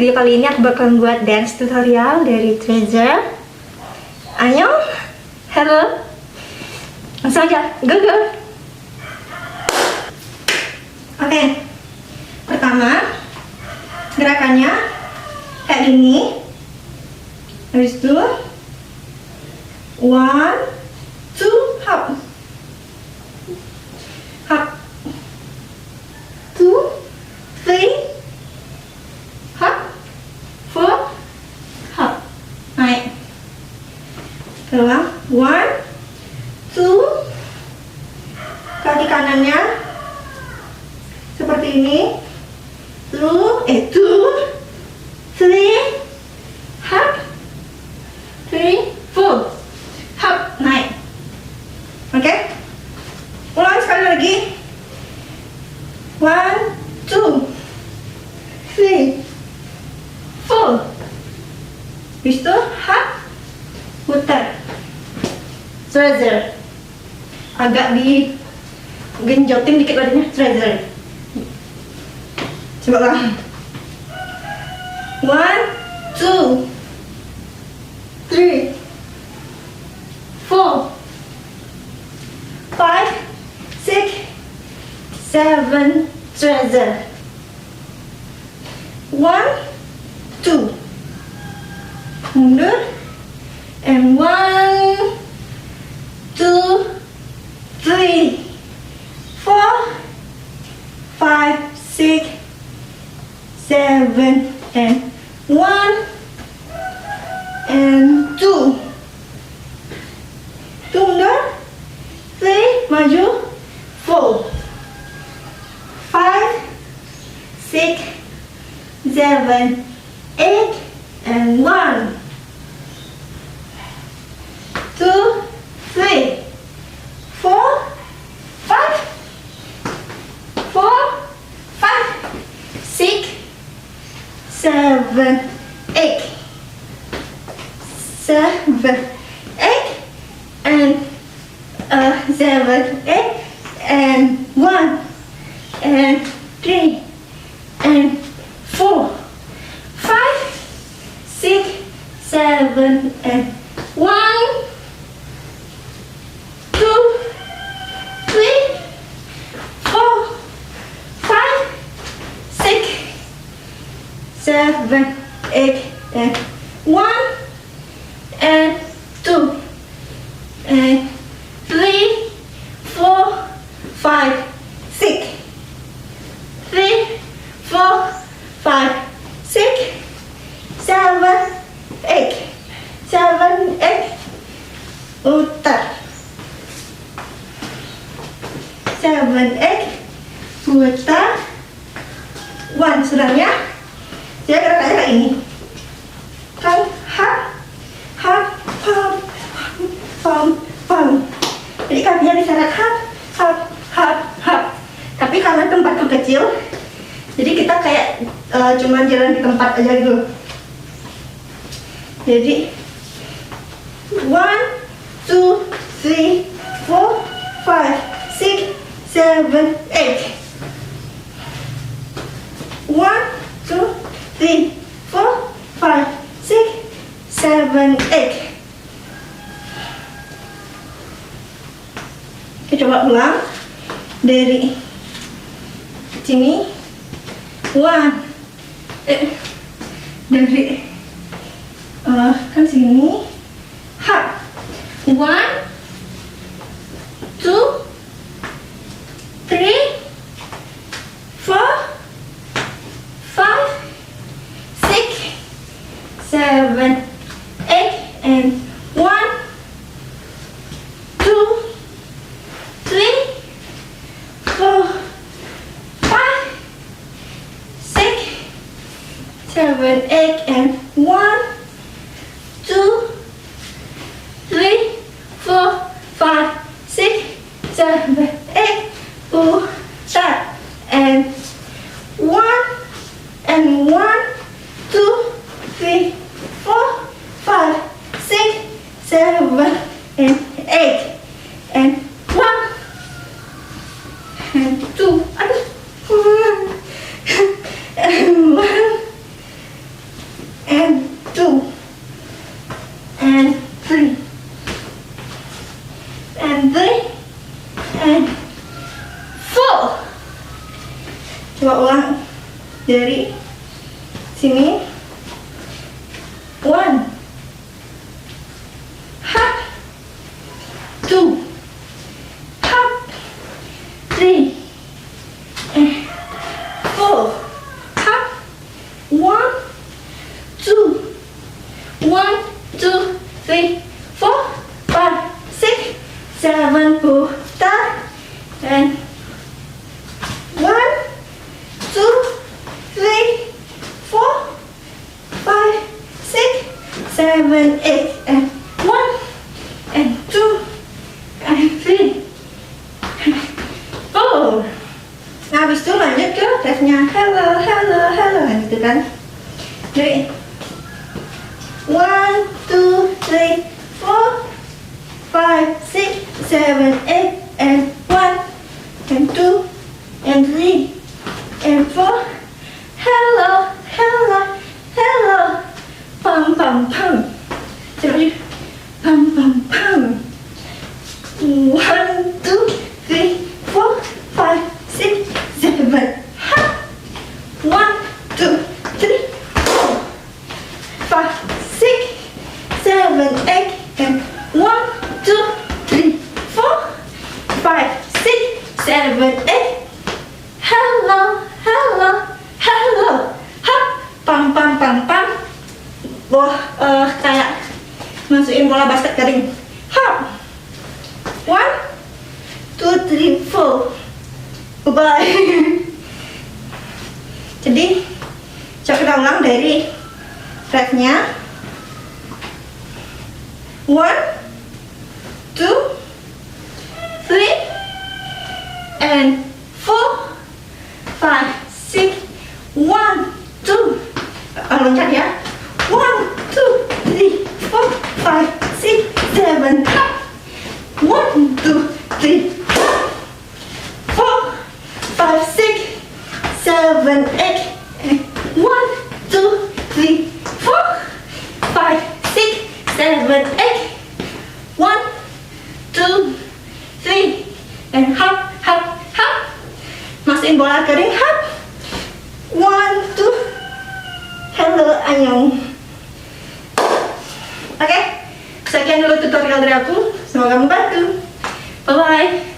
video kali ini aku bakalan buat dance tutorial dari Treasure. Ayo, hello, langsung aja, go go. Oke, pertama gerakannya kayak gini. Habis itu 1, 2, hop, hop, 2, 3, hop, 4, hop, naik, terulang, 1, 2, kaki kanannya seperti ini, 2, 3, hop, 3, 4, hop, naik. Oke, ulang sekali lagi, 1, 2, 3, 4. Habis itu hop, putar. Treasure. Agak digenjotin dikit badannya. Treasure. Coba ulang. 1, 2, 3, 4, 5, 6, 7. Treasure. 1, 2, mundur, and 1, 2, 3, 4, 5, 6, 7, and 1, and 2, mundur, 3, maju, 4, 5, 6, 7, 8, and 1, 2, 3, 4, 5, 4, 5, 6, 7, 8, 7, 8, and 7, 8, and 1, and 3, and 4, 5, 6, 7, and 1, 2, 3, 4, 5, 6, 7, 8, and 1, and 2, and 3, 4, 5, 6, 3, 4, 5, 6, 7, 8, 7, 8, putar, 7, 8, putar, 1, sudahnya. Saya gerakannya kayak ini, kan, hop, hop, pump, pump, pump. Jadi kakinya diseret hop, hop, hop, hop. Tapi karena tempatku kecil, jadi kita kayak cuman jalan di tempat aja gitu. Jadi 1, 2, 3, 4, 5, 6, 7, 8. 1, 2, 3, 4, 5, 6, 7, 8. Oke, coba ulang dari sini. 1, dari kan sini, hop, 1, 2, 3, 4, 5, 6, 7, 8, and 1, 2, 3, 4, 5, 6, 7, 8, and 1, 2, 3, 4, 5, 6, 7, 8, putar, and 1, and 1, 2, 3, 4, 5, 6, 7, and 8, and 1, and 2, and 1, 1, hop, 2, hop, 3, and 4, hop, 1, 2, 1, 2, 3, 4, 5, 6, 7, pull down, and 1, 2, 3, 4, 5, 6, 7, 8, and 1, and 2, and 3, and 4. Nah, habis itu lanjut ke refnya hello, hello, hello, gitu kan. Jadi 1, 2, 3, 4, 5, 6, 7, 8, and 1, and 2, and 3, and 4. Hello, hello, hello. Pam, pam, pam. Coba lagi. Pam, pam, pam. 1, 2, 3, 4, 5, 6, 7, hop. 1, 2, 3, 4, 5, 6, 7, 8, and 1, 2, 3, 4, 5, 6, 7, 8. Hello, hello, hello. Hop, pam, pam, pam, pam. Wah, kayak masukin bola basket kering. Hop. 1, 2, 3, 4. Bye-bye. Jadi, coba kita ulang dari refnya. 1, 2, 3, and 4, 5, 6, 1, 2. Loncat ya. 1, 2, 3, 4, 5, 6, 7, hop. 1, 2, 3, 4, 5, 6, 7, 8, and 1, 2, 3, 4, 5, 6, 7, 8. 1, 2, 3, and hop, hop, hop. Masukin bola kering, hop. 1, 2. Hello, annyeong. Oke, sekian dulu tutorial dari aku. Semoga membantu. Bye bye.